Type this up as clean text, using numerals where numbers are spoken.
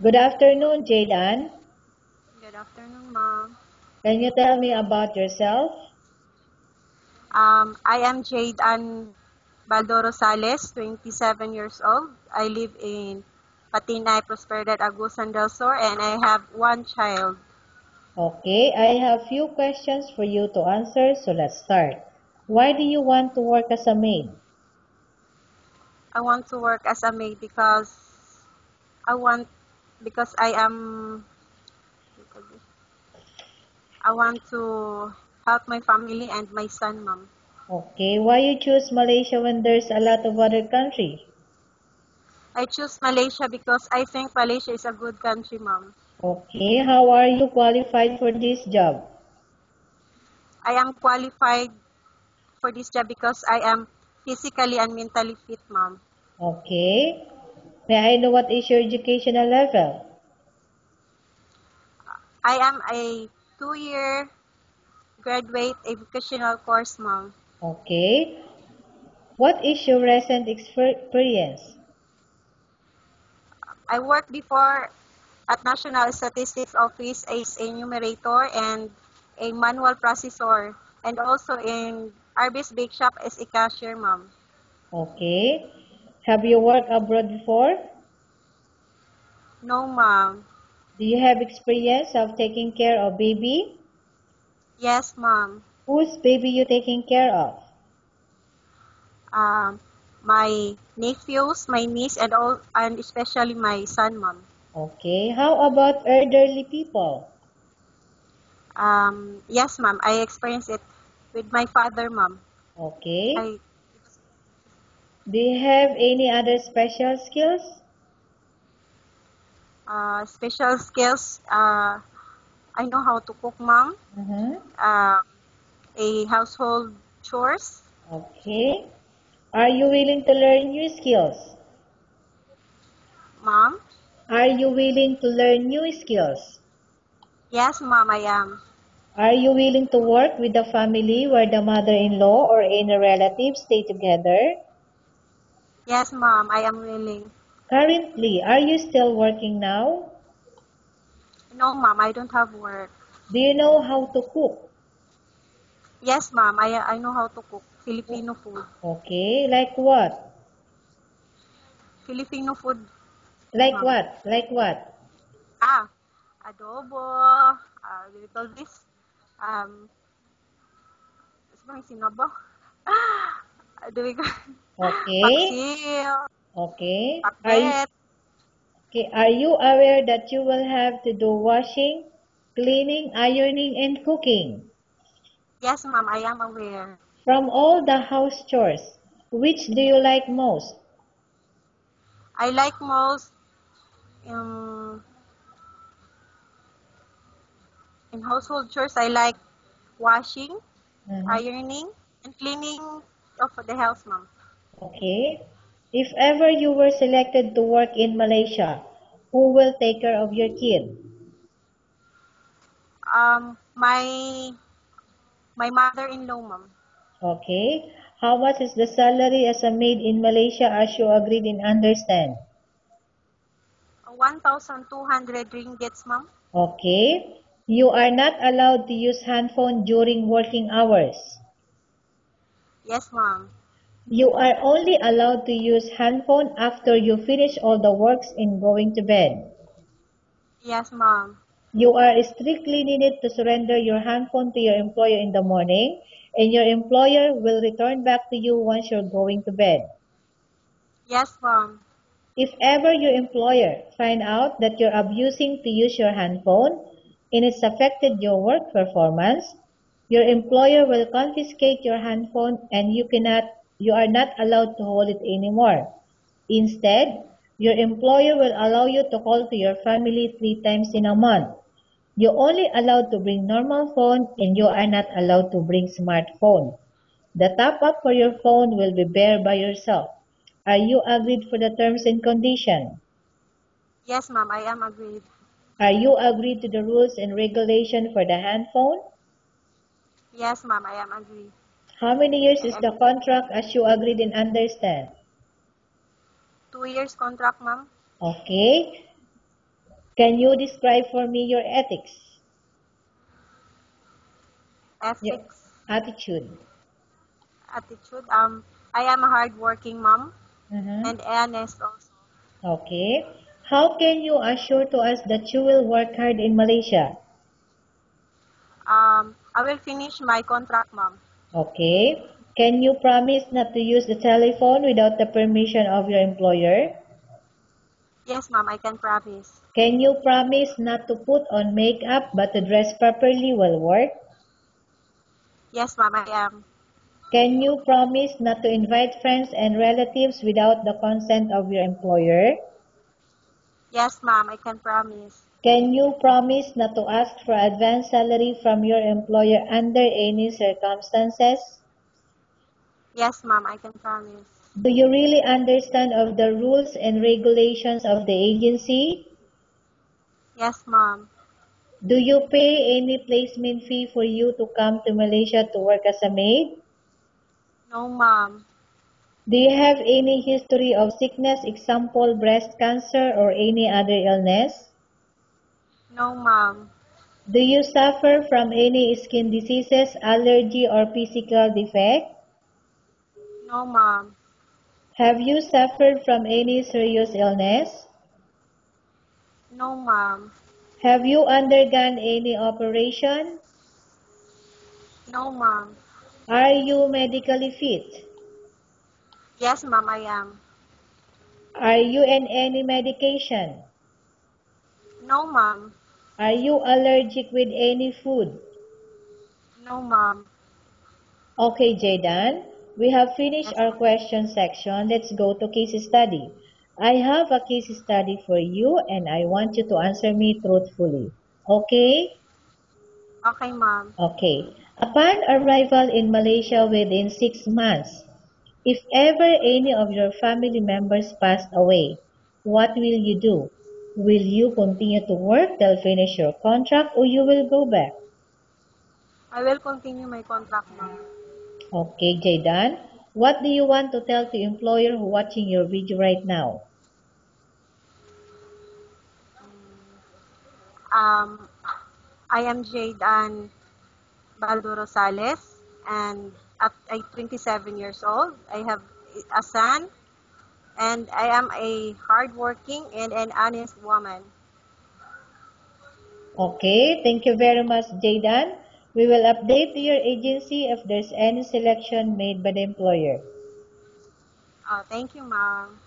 Good afternoon, Jaydan. Good afternoon, ma'am. Can you tell me about yourself? I am Jade Ann Baldo Rosales, 27 years old. I live in Patinay, Prosperidad, Agusan del Sur, and I have one child. Okay, I have few questions for you to answer, so let's start. Why do you want to work as a maid? I want to work as a maid I want because I want to help my family and my son, ma'am. Okay, why you choose Malaysia when there's a lot of other country? I choose Malaysia because I think Malaysia is a good country, ma'am. Okay, how are you qualified for this job? I am qualified for this job because I am physically and mentally fit, ma'am. Okay, may I know what is your educational level? I am a 2-year graduate educational course, ma'am. Okay, what is your recent experience? I worked before at National Statistics Office as a numerator and a manual processor, and also in Arby's Bake Shop as a cashier, ma'am. Okay, have you worked abroad before? No, ma'am. Do you have experience of taking care of baby? Yes, ma'am. Whose baby you taking care of? Um, my nephews, my niece, and especially my son, ma'am. Okay, how about elderly people? Yes, ma'am. I experienced it with my father, ma'am. Okay, I do you have any other special skills? special skills. I know how to cook, ma'am. Mm-hmm. Um, a household chores, Okay, are you willing to learn new skills? ma'am. Are you willing to learn new skills? Yes, ma'am, I am. Are you willing to work with a family where the mother-in-law or any relative stay together? Yes, ma'am, I am willing. Currently, are you still working now? No, ma'am, I don't have work. Do you know how to cook? Yes, ma'am, I know how to cook Filipino food. Okay, like what? Filipino food, Like ma'am. what? Like what? Ah, adobo. Do we call this? Um, ano ba yung sinobo? Do we call Okay. Paksiw, Okay. pakbet. Are you aware that you will have to do washing, cleaning, ironing, and cooking? Yes, ma'am, I am aware. From all the house chores, which do you like most? I like most um, in household chores. I like washing, Mhm. ironing, and cleaning of the house, ma'am. Okay. If ever you were selected to work in Malaysia, who will take care of your kid? My mother-in-law, ma'am. Okay. How much is the salary as a maid in Malaysia as you agreed and understand? 1,200 ringgits, ma'am. Okay. You are not allowed to use handphone during working hours. Yes, ma'am. You are only allowed to use handphone after you finish all the works in going to bed. Yes, ma'am. You are strictly needed to surrender your handphone to your employer in the morning, and your employer will return back to you once you're going to bed. Yes, ma'am. If ever your employer find out that you're abusing to use your handphone and it's affected your work performance, your employer will confiscate your handphone and you are not allowed to hold it anymore. Instead, your employer will allow you to call to your family 3 times in a month. You're only allowed to bring normal phone and you are not allowed to bring smartphone. The top up for your phone will be bear by yourself. Are you agreed for the terms and condition? Yes, ma'am. I am agreed. Are you agreed to the rules and regulation for the handphone? Yes, ma'am. I am agreed. How many years I is the agree. contract as you agreed and understand? 2 years contract, ma'am. Okay. Can you describe for me your ethics? Your Ethics, attitude. attitude. I am a hardworking mom and honest also. Okay. How can you assure to us that you will work hard in Malaysia? I will finish my contract, ma'am. Okay. Can you promise not to use the telephone without the permission of your employer? Yes, ma'am, I can promise. Can you promise not to put on makeup but to dress properly while work? Yes, ma'am, I am. Can you promise not to invite friends and relatives without the consent of your employer? Yes, ma'am, I can promise. Can you promise not to ask for advance salary from your employer under any circumstances? Yes, ma'am, I can promise. Do you really understand of the rules and regulations of the agency? Yes, ma'am. Do you pay any placement fee for you to come to Malaysia to work as a maid? No, ma'am. Do you have any history of sickness, example breast cancer or any other illness? No, ma'am. Do you suffer from any skin diseases, allergy or physical defect? No, ma'am. Have you suffered from any serious illness? No, ma'am. Have you undergone any operation? No, ma'am. Are you medically fit? Yes, ma'am, I am. Are you on any medication? No, ma'am. Are you allergic with any food? No, ma'am. Okay, Jaydan, we have finished Yes, our ma'am. question section. Let's go to case study. I have a case study for you and I want you to answer me truthfully. Okay? Okay, ma'am. Okay. Upon arrival in Malaysia within 6 months, if ever any of your family members passed away, what will you do? Will you continue to work till finish your contract or you will go back? I will continue my contract, ma'am. Okay, Jaydan, what do you want to tell the employer who watching your video right now? Um, I am Jaydan Baldo Rosales, and at 27 years old, I have a son, and I am a hardworking and an honest woman. Okay, thank you very much, Jaydan. We will update to your agency if there's any selection made by the employer. Thank you, ma'am.